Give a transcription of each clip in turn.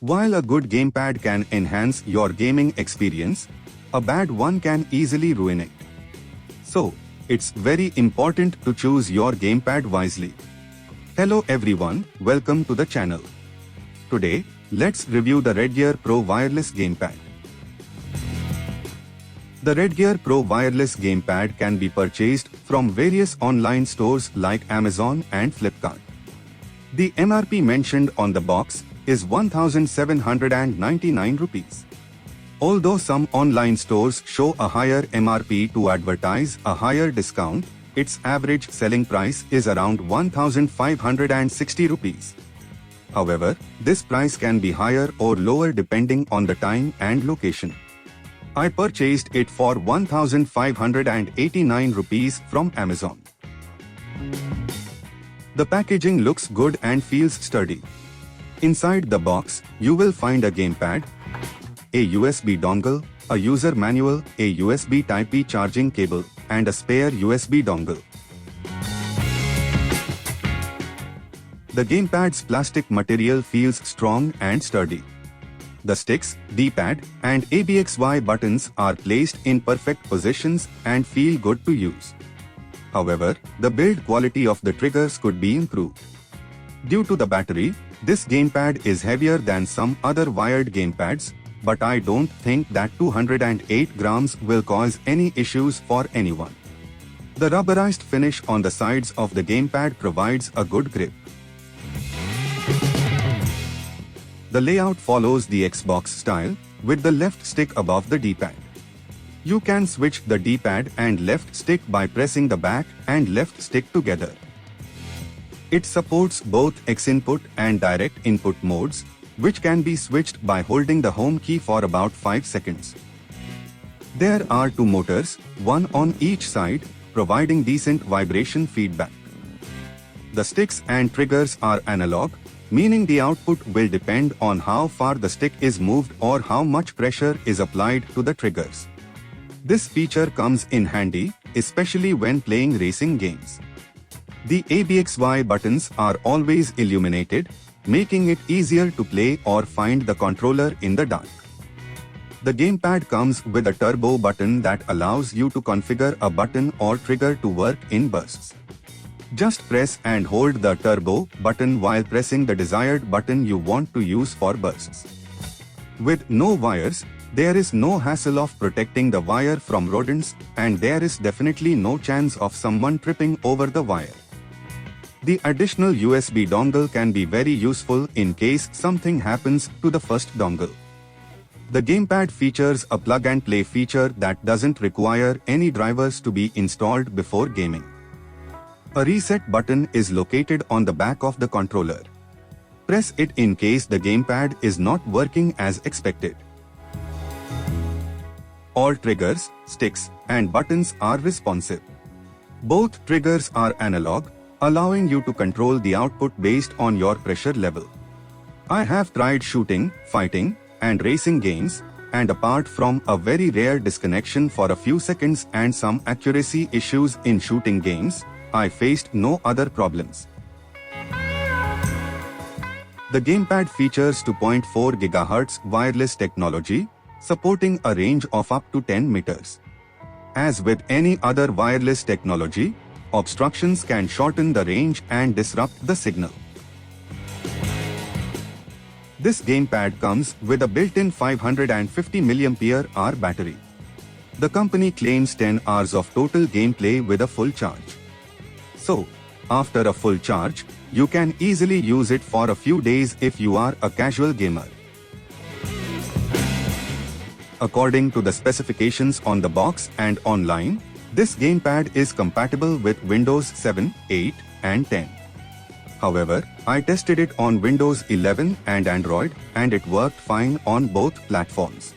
While a good gamepad can enhance your gaming experience, a bad one can easily ruin it. So, it's very important to choose your gamepad wisely. Hello everyone, welcome to the channel. Today, let's review the Redgear Pro Wireless Gamepad. The Redgear Pro Wireless Gamepad can be purchased from various online stores like Amazon and Flipkart. The MRP mentioned on the box is 1,799 rupees. Although some online stores show a higher MRP to advertise a higher discount, its average selling price is around 1,560 rupees. However, this price can be higher or lower depending on the time and location. I purchased it for 1,589 rupees from Amazon. The packaging looks good and feels sturdy. Inside the box, you will find a gamepad, a USB dongle, a user manual, a USB Type-C charging cable, and a spare USB dongle. The gamepad's plastic material feels strong and sturdy. The sticks, D-pad, and ABXY buttons are placed in perfect positions and feel good to use. However, the build quality of the triggers could be improved. Due to the battery, this gamepad is heavier than some other wired gamepads, but I don't think that 208 grams will cause any issues for anyone. The rubberized finish on the sides of the gamepad provides a good grip. The layout follows the Xbox style, with the left stick above the D-pad. You can switch the D-pad and left stick by pressing the back and left stick together. It supports both X input and direct input modes, which can be switched by holding the home key for about 5 seconds. There are 2 motors, one on each side, providing decent vibration feedback. The sticks and triggers are analog, meaning the output will depend on how far the stick is moved or how much pressure is applied to the triggers. This feature comes in handy, especially when playing racing games. The ABXY buttons are always illuminated, making it easier to play or find the controller in the dark. The gamepad comes with a turbo button that allows you to configure a button or trigger to work in bursts. Just press and hold the turbo button while pressing the desired button you want to use for bursts. With no wires, there is no hassle of protecting the wire from rodents, and there is definitely no chance of someone tripping over the wire. The additional USB dongle can be very useful in case something happens to the first dongle. The gamepad features a plug-and-play feature that doesn't require any drivers to be installed before gaming. A reset button is located on the back of the controller. Press it in case the gamepad is not working as expected. All triggers, sticks, and buttons are responsive. Both triggers are analog, allowing you to control the output based on your pressure level. I have tried shooting, fighting, and racing games, and apart from a very rare disconnection for a few seconds and some accuracy issues in shooting games, I faced no other problems. The gamepad features 2.4 GHz wireless technology, supporting a range of up to 10 meters. As with any other wireless technology, obstructions can shorten the range and disrupt the signal. This gamepad comes with a built-in 550 mAh battery. The company claims 10 hours of total gameplay with a full charge. So, after a full charge, you can easily use it for a few days if you are a casual gamer. According to the specifications on the box and online, this gamepad is compatible with Windows 7, 8, and 10. However, I tested it on Windows 11 and Android, and it worked fine on both platforms.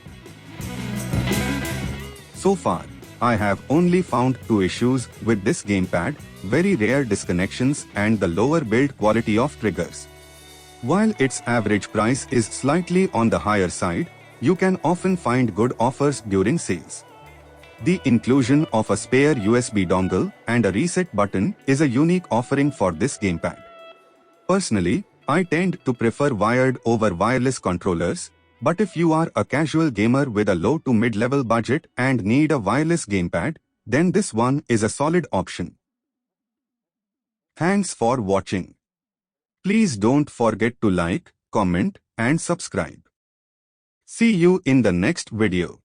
So far, I have only found 2 issues with this gamepad: very rare disconnections and the lower build quality of triggers. While its average price is slightly on the higher side, you can often find good offers during sales. The inclusion of a spare USB dongle and a reset button is a unique offering for this gamepad. Personally, I tend to prefer wired over wireless controllers, but if you are a casual gamer with a low to mid-level budget and need a wireless gamepad, then this one is a solid option. Thanks for watching. Please don't forget to like, comment, and subscribe. See you in the next video.